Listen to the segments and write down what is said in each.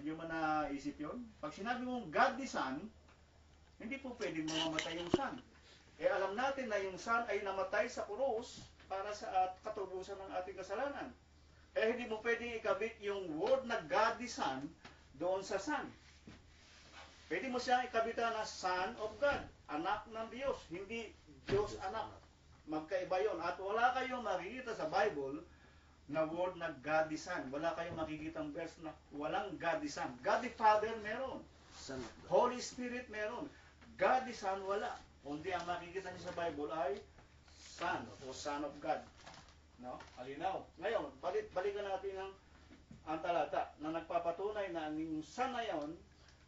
Hindi mo naisip yun? Pag sinabi mong God the Son, hindi po pwedeng mamamatay yung Son. Eh alam natin na yung Son ay namatay sa krus para sa katubusan ng ating kasalanan. Eh hindi mo pwedeng ikabit yung word na God the Son doon sa Son. Pwede mo siyang ikabitan na Son of God, anak ng Diyos, hindi Diyos anak. Magkaiba yun. At wala kayong makikita sa Bible na word na God the Son. Wala kayong makikitang verse na walang God the Son. God the Father meron. Holy Spirit meron. God the Son wala. Kundi ang makikita niyo sa Bible ay Son o Son of God. No? Alinaw. Ngayon, balikan natin ang talata na nagpapatunay na yung Son na yon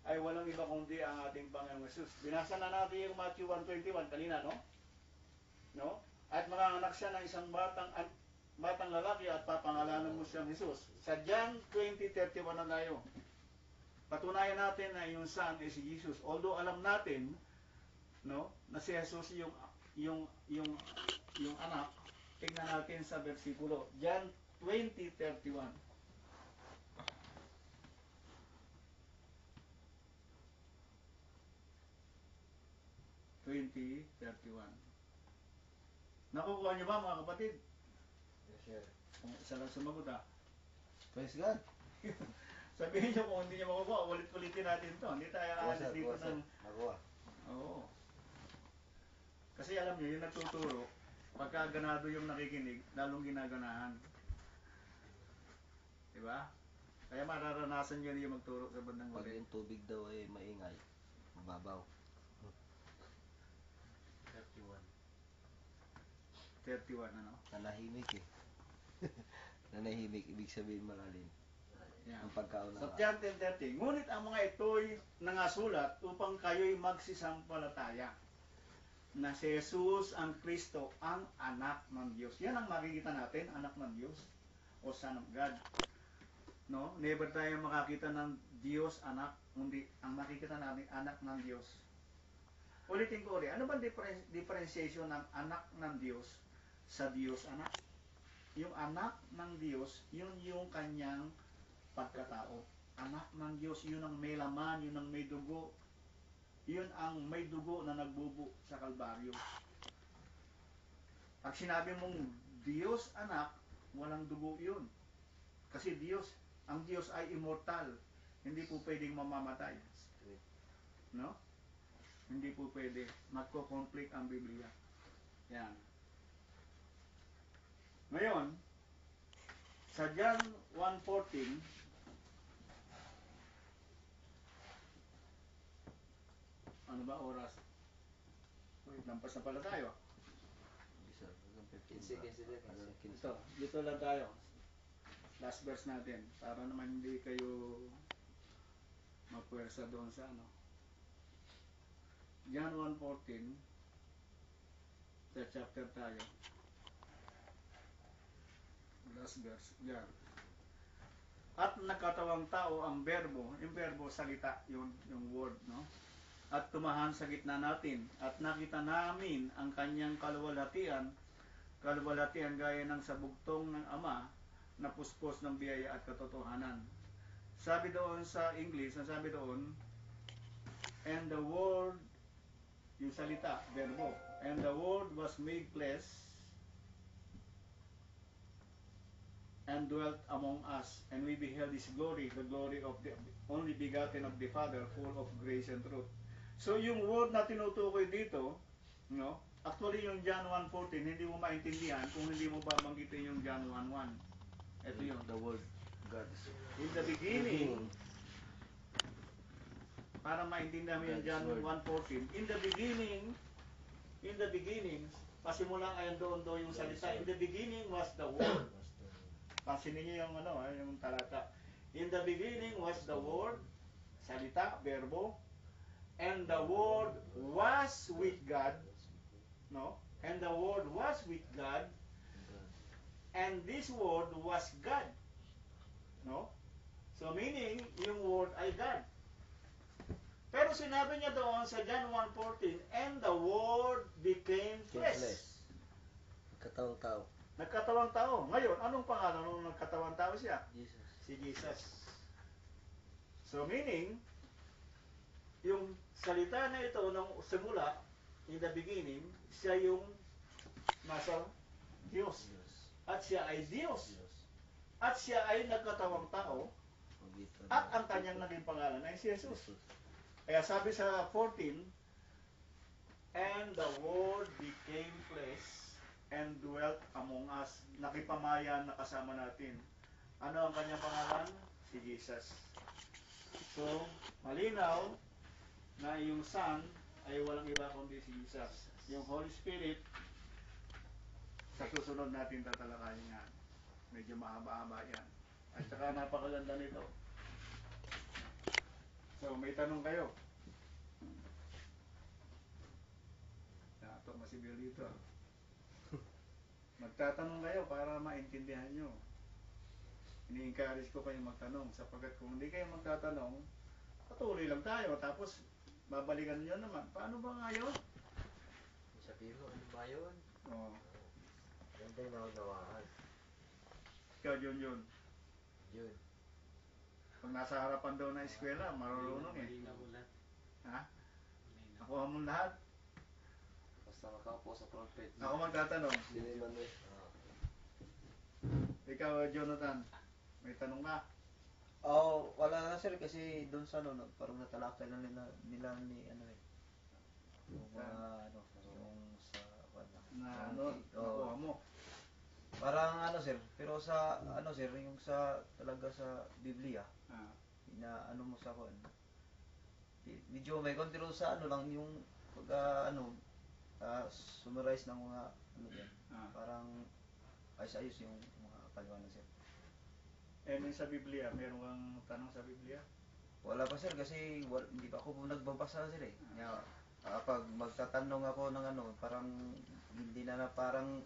ay walang iba kundi ang ating Panginoong Jesus. Binasa na natin yung Matthew 1:21 kanina, no? No? At manganganak siya ng isang batang lalaki at papangalanan mo siyang Jesus. Sa John 20:31 na tayo. Patunayan natin na yung Son ay si Jesus. Although alam natin, no, na si Jesus yung anak. Tingnan natin sa bersikulo. John 20:31. 20:31. Nakukuha niyo ba mga kapatid? Yes, sir. Kung isa lang sumagot Praise God. Sabihin niyo kung hindi niyo makukuha, ulit-ulitin natin to. Hindi tayo aalis dito ng... Nakuha. Oo. Kasi alam niyo, yung nagtuturo, pagka ganado yung nakikinig, lalong ginaganahan. Diba? Kaya mararanasan niyo yung magturo sa bandang Pag huli. yung tubig daw ay maingay, mababaw. 31, ano? Nanahimik eh. Nanahimik, ibig sabihin malalim. Yan. Ang pagkauna. Sa John 10:30, ngunit ang mga ito'y nangasulat upang kayo'y magsisampalataya na si Jesus ang Kristo, ang anak ng Diyos. Yan ang makikita natin, anak ng Diyos o Son of God. No? Never tayo makakita ng Diyos anak, kundi ang makikita natin anak ng Diyos. Ulitin ko ulit, ano ba differentiation ng anak ng Diyos sa Diyos anak? Yung anak ng Diyos, yun yung kanyang pagkatao. Anak ng Diyos, yun ang may laman, yun ang may dugo. Yun ang may dugo na nagbubo sa Kalbaryo. Pag sinabi mong Diyos anak, walang dugo yun. Kasi ang Diyos ay immortal. Hindi po pwedeng mamamatay. No? Hindi po pwede. Magko-conflict ang Biblia. Yan. Ngayon, sa John 1:14, ano ba oras? Wait, lampas na pala tayo. Ito, dito lang tayo. Last verse natin. Para naman hindi kayo mapwersa doon sa ano. John 1:14, sa chapter tayo. Last verse. Yan. At nagkatawang tao ang verbo. Yung verbo, salita. Yung word, no? At tumahan sa gitna natin. At nakita namin ang kanyang kaluwalhatian gaya ng sabugtong ng Ama na puspos ng biyaya at katotohanan. Sabi doon sa English, sabi doon, and the word, yung salita, verbo, and the word was made flesh and dwelt among us, and we beheld his glory, the glory of the only begotten of the Father, full of grace and truth. So yung word na tinutukoy dito, no? Actually yung John 1:14, hindi mo maintindihan kung hindi mo babanggitin yung John 1:1. Ito yun. The word God. In the beginning, para maintindihan mo yung John 1:14, in the beginning, pasimulang ayan doon yung salita. In the beginning was the word. Pansinin niyo yung yung talata. In the beginning was the word, salita, verbo, and the word was with God, no? And the word was with God, and this word was God, no? So meaning, yung word ay God. Pero sinabi niya doon sa John 1:14, and the word became flesh. Nagkatawang tao. Nagkatawang tao. Ngayon, anong pangalan nung nagkatawang tao siya? Jesus. Si Jesus. So meaning, yung salita na ito nung simula, in the beginning, siya yung nasa Diyos. At siya ay Diyos. At siya ay nagkatawang tao. At ang kanyang naging pangalan ay si Jesus. Kaya sabi sa 14, and the Word became flesh and dwelt among us. Nakipamayan na kasama natin. Ano ang kanyang pangalan? Si Jesus. So, malinaw na yung Son ay walang iba kundi si Jesus. Yung Holy Spirit, sa susunod natin tatalakayin yan. Medyo mahaba-haba yan. At saka napakaganda nito. So, may tanong kayo. Natok masibyo dito. Magtatanong kayo para maintindihan nyo. Ini-encourage ko kayo magtanong sapagkat kung hindi kayo magtatanong, patuloy lang tayo. Tapos, babalikan nyo naman. Paano ba nga yun? Sabihin mo, ano ba yun? Oh, Yan tayo nakagawahan. ikaw yun. Yun. Pag nasa harapan daw na eskwela, marunong eh. Malinaw mo lahat. Ha? Malinaw. Nakuha mo lahat. Basta makaupo sa trumpet. Ako magtatanong. Sino yung Manuel? Ikaw, Jonathan, may tanong ka? Oh, wala na sir kasi doon sa ano, parang natalakay na nila ni ano eh. Yung mga ano, yung sa Na ano, nakuha mo. Parang ano sir, pero sa ano sir, yung sa talaga sa Biblia, Ah, na ano mo sa kon. Medyo may konti rin sa ano lang yung pag summarize ng mga ano yan. ah. Parang ayos-ayos yung mga paliwanag sir. Eh, sa Biblia, meron kang tanong sa Biblia? Wala pa sir kasi hindi pa ako nagbabasa sir eh. Kaya kapag magtatanong ako ng ano, parang hindi na parang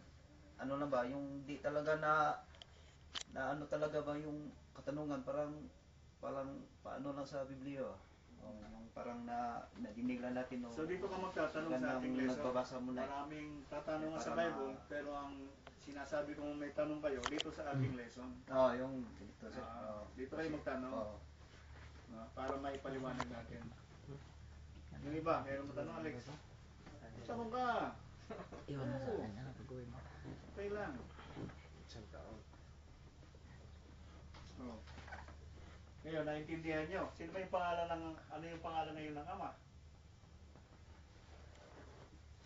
ano na ba, yung di talaga na ano talaga ba yung katanungan, parang paano lang sa Biblia. Oh, yung parang nadinig lang natin. So dito ka magtatanong sa ating lesson. Nagbabasa mo na. Maraming tatanungan sa Para Bible, pero ang sinasabi kong may tanong kayo dito sa ating lesson. Oh, yung dito sir. Ah, Oh, dito kayo magtanong. Oh. Para maipaliwanag natin. Yung iba, meron mo tanong, Alex? Tanong ka. Iwan na sa Oo. kanya, gagawin mo. Okay lang. Isang taon. Oh. Ngayon, naintindihan nyo. Sino ba yung pangalan ano yung pangalan ngayon ng Ama?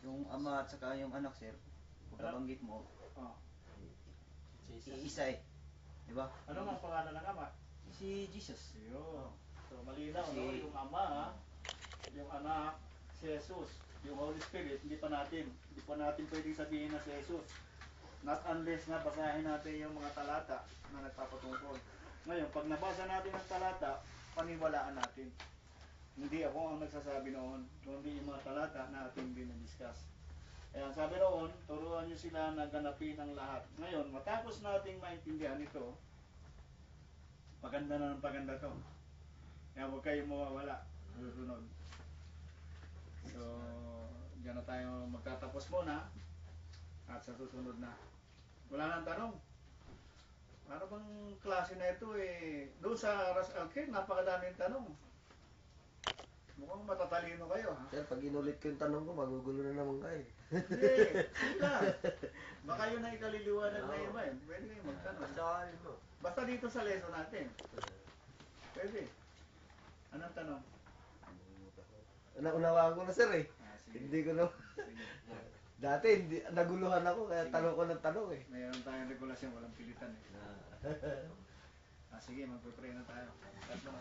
Yung ama at saka yung anak sir, kung Ano? nabanggit mo, Oh. iisa eh. Di ba? Ano nga ang pangalan ng Ama? Si Jesus. Yun. So, malinaw, no? Kasi- Yung Ama, yung Anak, si Jesus, yung Holy Spirit, hindi pa natin pwedeng sabihin na si Jesus. Not unless na basahin natin yung mga talata na nagpapatungkol. Ngayon, pag nabasa natin ang talata, paniwalaan natin. Hindi ako ang nagsasabi noon, kundi yung mga talata na ating dinadiscuss. Kaya ang sabi noon, turuan nyo sila na ganapin ang lahat. Ngayon, matapos nating maintindihan ito, paganda na ng paganda to. Kaya huwag kayong mawawala. Susunod. So, dyan na tayo magtatapos muna. At sa susunod na. Wala nang tanong. Ano bang klase na ito eh? Doon sa Ras Alkir, napakadaming tanong. Mukhang matatalino kayo, ha? Sir, pag inulit ko yung tanong ko, magugulo na naman kayo. Hindi, sila. Baka yun na ikaliliwanag na iba eh. Pwede kayo magtanong. Saan mo? Basta dito sa lesson natin. Pwede. Anong tanong? Naunawaan ko na sir eh. Ah, sige. Hindi ko na... Sige. Dati, naguluhan ako, kaya tanong ko ng tanong eh. Mayroon tayong regulasyon, walang pilitan eh. Sige, magpe-pray na tayo. Tatlo.